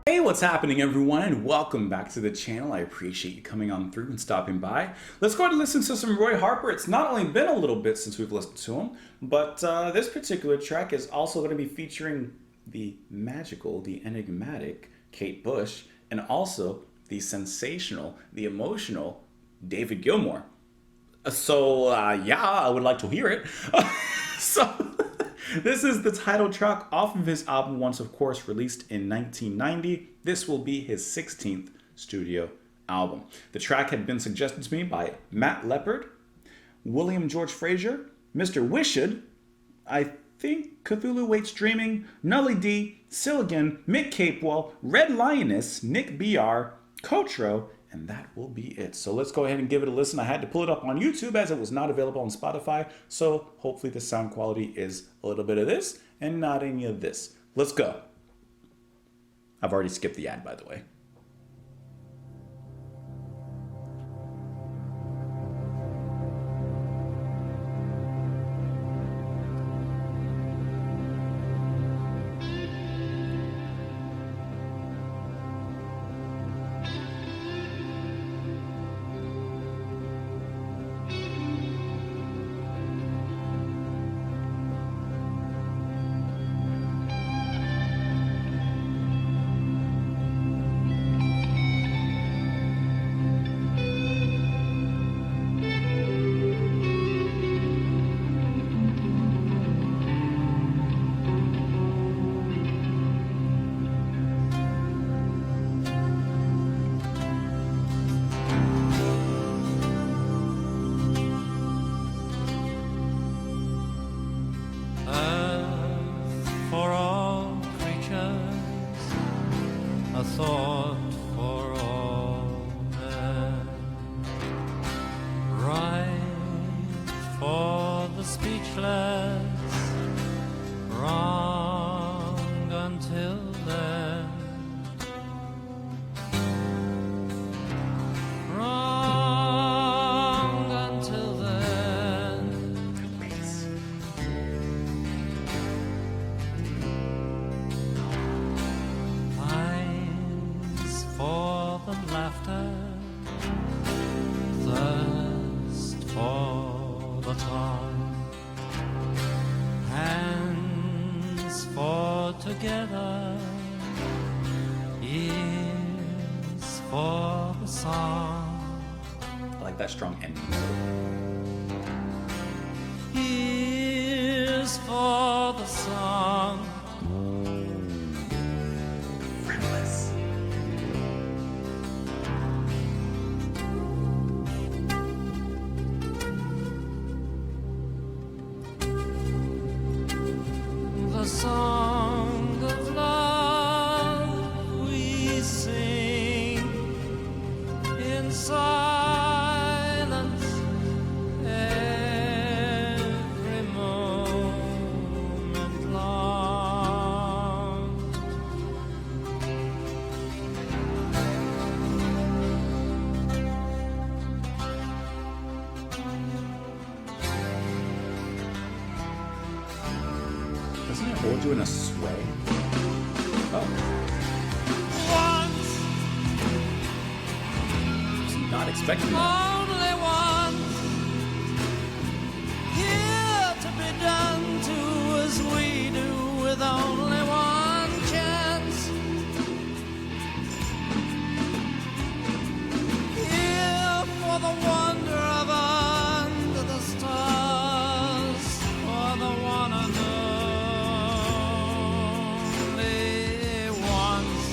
Hey, what's happening everyone, and welcome back to the channel. I appreciate you coming on through and stopping by. Let's go ahead and listen to some Roy Harper. It's not only been a little bit since we've listened to him, but this particular track is also going to be featuring the magical, the enigmatic Kate Bush, and also the sensational, the emotional David Gilmour. Yeah, I would like to hear it. This is the title track off of his album Once, of course, released in 1990. This will be his 16th studio album. The track had been suggested to me by Matt Leopard, William George Frazier, Mr. Wishud, I think Cthulhu Waits Dreaming, Nully D, Silligan, Mick Capewell, Red Lioness, Nick BR, Cotro, and that will be it. So let's go ahead and give it a listen. I had to pull it up on YouTube as it was not available on Spotify, so hopefully the sound quality is a little bit of this and not any of this. Let's go. I've already skipped the ad, by the way. A thought for all men, right for the speechless, wrong until then, wrong until then. For the laughter, thirst for the time, hands for together, ears for the song. I like that strong ending. Ears for the song. The song of love we sing in silence every moment long. Doesn't it hold you in a sway? Oh. Once, Was not expecting that. only once, here to be done to as we do with only one chance. Here for the wonder of under the stars, for the one and only once.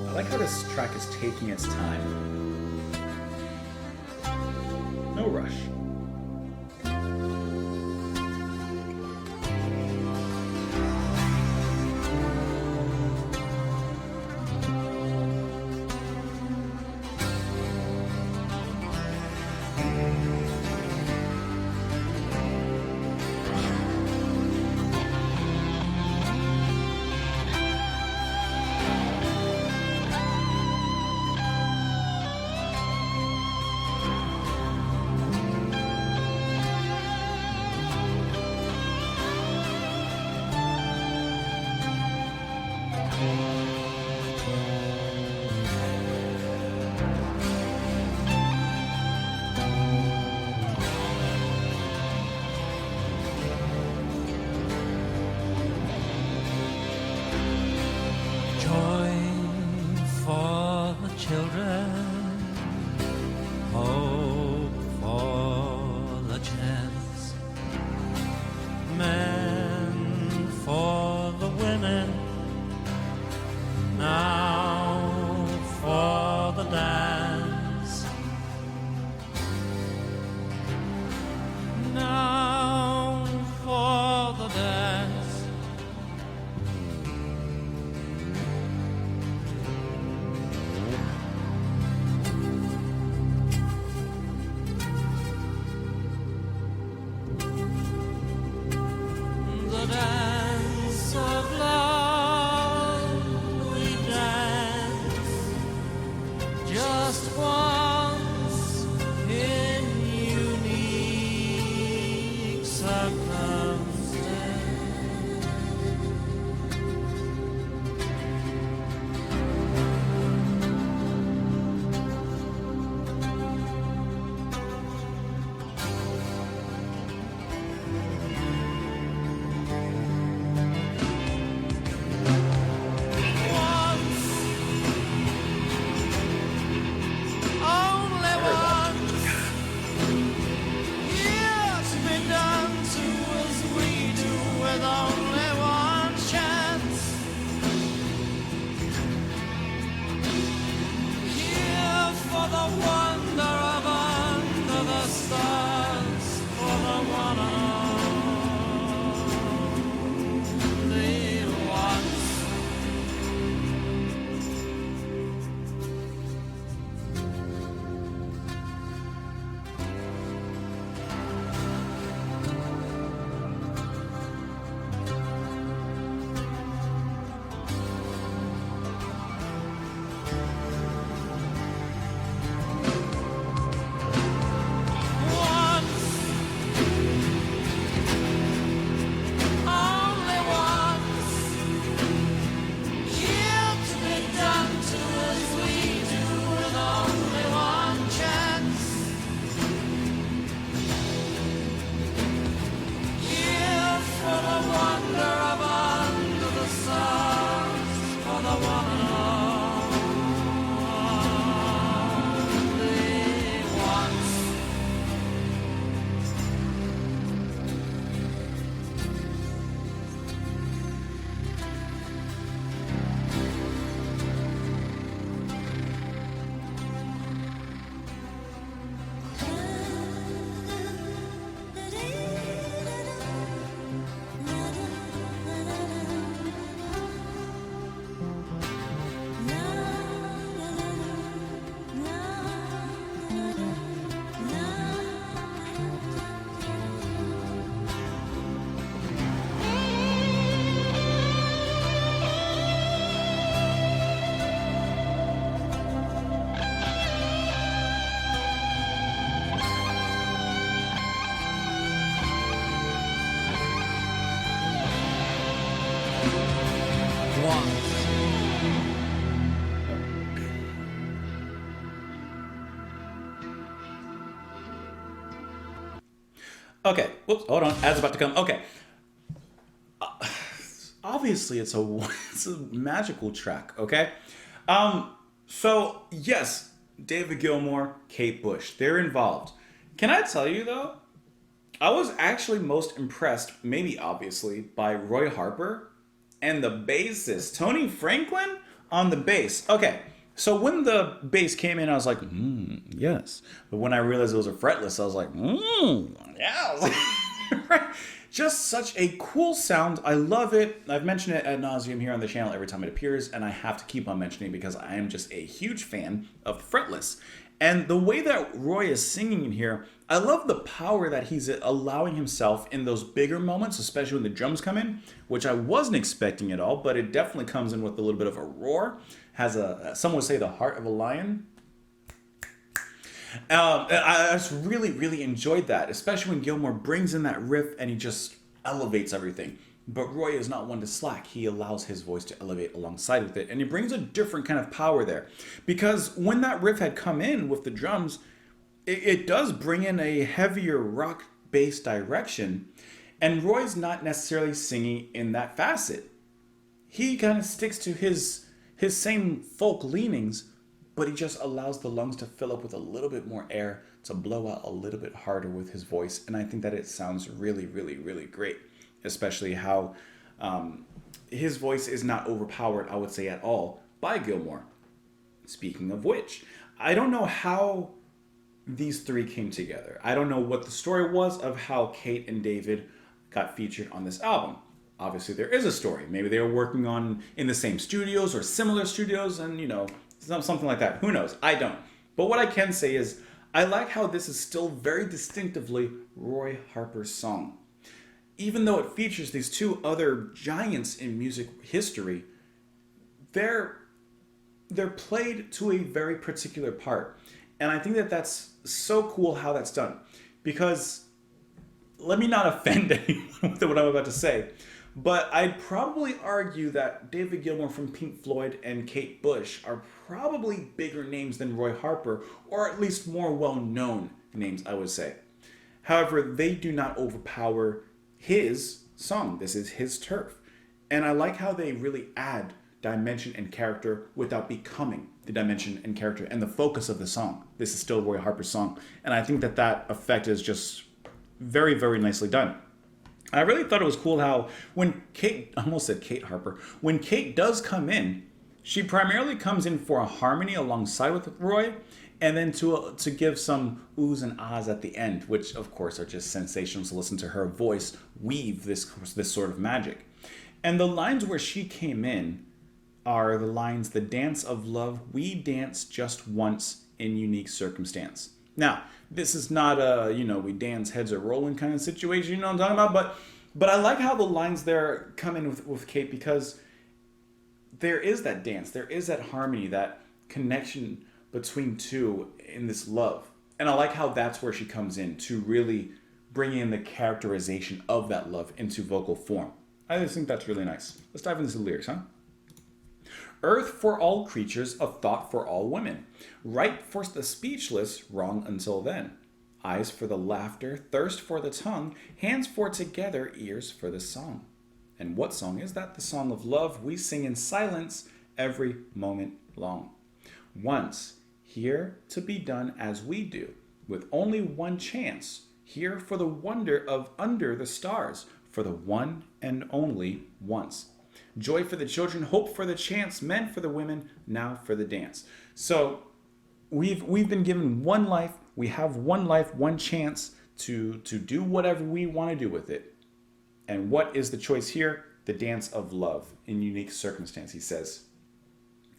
I like how this track is taking its time. No rush. Okay, whoops, hold on. Ad's about to come. Okay. Obviously, it's a magical track, okay? So, yes, David Gilmour, Kate Bush, they're involved. Can I tell you, though, I was actually most impressed, maybe obviously, by Roy Harper and the bassist, Tony Franklin, on the bass. Okay, so when the bass came in, I was like, yes. But when I realized it was a fretless, I was like, yes. Right? Just such a cool sound. I love it. I've mentioned it ad nauseum here on the channel every time it appears, and I have to keep on mentioning it because I am just a huge fan of fretless. And the way that Roy is singing in here, I love the power that he's allowing himself in those bigger moments, especially when the drums come in, which I wasn't expecting at all, but it definitely comes in with a little bit of a roar. Has some would say the heart of a lion. I just really, really enjoyed that, especially when Gilmour brings in that riff and he just elevates everything. But Roy is not one to slack. He allows his voice to elevate alongside with it, and he brings a different kind of power there. Because when that riff had come in with the drums, it does bring in a heavier rock-based direction, and Roy's not necessarily singing in that facet. He kind of sticks to his same folk leanings, but he just allows the lungs to fill up with a little bit more air to blow out a little bit harder with his voice. And I think that it sounds really, really, really great, especially how his voice is not overpowered, I would say, at all by Gilmour. Speaking of which, I don't know how these three came together. I don't know what the story was of how Kate and David got featured on this album. Obviously, there is a story. Maybe they were working on in the same studios or similar studios, and something like that. Who knows? I don't. But what I can say is I like how this is still very distinctively Roy Harper's song. Even though it features these two other giants in music history, they're played to a very particular part. And I think that that's so cool how that's done. Because, let me not offend anyone with what I'm about to say, but I'd probably argue that David Gilmour from Pink Floyd and Kate Bush are probably bigger names than Roy Harper, or at least more well-known names, I would say. However, they do not overpower his song. This is his turf. And I like how they really add dimension and character without becoming the dimension and character and the focus of the song. This is still Roy Harper's song. And I think that that effect is just very, very nicely done. I really thought it was cool how when Kate, I almost said Kate Harper, when Kate does come in, she primarily comes in for a harmony alongside with Roy, and then to give some oohs and ahs at the end, which of course are just sensational to listen to her voice weave this sort of magic. And the lines where she came in are the lines, "The dance of love, we dance just once in unique circumstance." Now, this is not a, we dance heads are rolling kind of situation, you know what I'm talking about? But I like how the lines there come in with Kate, because there is that dance, there is that harmony, that connection between two in this love. And I like how that's where she comes in to really bring in the characterization of that love into vocal form. I just think that's really nice. Let's dive into the lyrics, huh? Earth for all creatures, a thought for all women. Right for the speechless, wrong until then. Eyes for the laughter, thirst for the tongue, hands for together, ears for the song. And what song is that? The song of love we sing in silence every moment long. Once, here to be done as we do, with only one chance, here for the wonder of under the stars, for the one and only once. Joy for the children, hope for the chance, men for the women, now for the dance. So we've been given one life. We have one life, one chance to do whatever we want to do with it. And what is the choice here? The dance of love in unique circumstance, he says.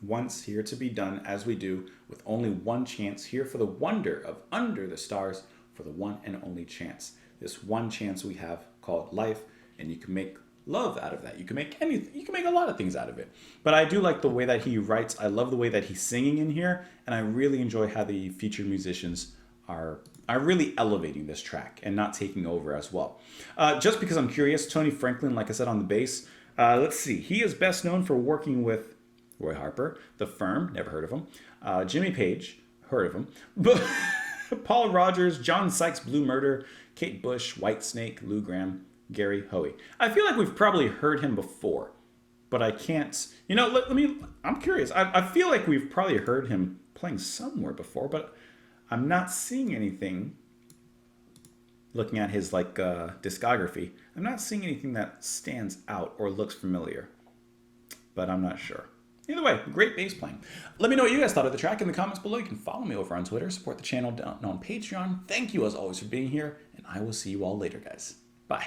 Once here to be done as we do, with only one chance, here for the wonder of under the stars, for the one and only chance. This one chance we have called life, and you can make love out of that. You can make anything. You can make a lot of things out of it. But I do like the way that he writes. I love the way that he's singing in here, and I really enjoy how the featured musicians are really elevating this track and not taking over as well. Just because I'm curious, Tony Franklin, like I said, on the bass. Let's see. He is best known for working with Roy Harper, The Firm, never heard of him. Jimmy Page, heard of him. But Paul Rogers, John Sykes, Blue Murder, Kate Bush, Whitesnake, Lou Gramm, Gary Hoey. I feel like we've probably heard him before, but I can't. You know, I'm curious. I feel like we've probably heard him playing somewhere before, but I'm not seeing anything. Looking at his discography, I'm not seeing anything that stands out or looks familiar, but I'm not sure. Either way, great bass playing. Let me know what you guys thought of the track in the comments below. You can follow me over on Twitter, support the channel down on Patreon. Thank you as always for being here, and I will see you all later, guys. Bye.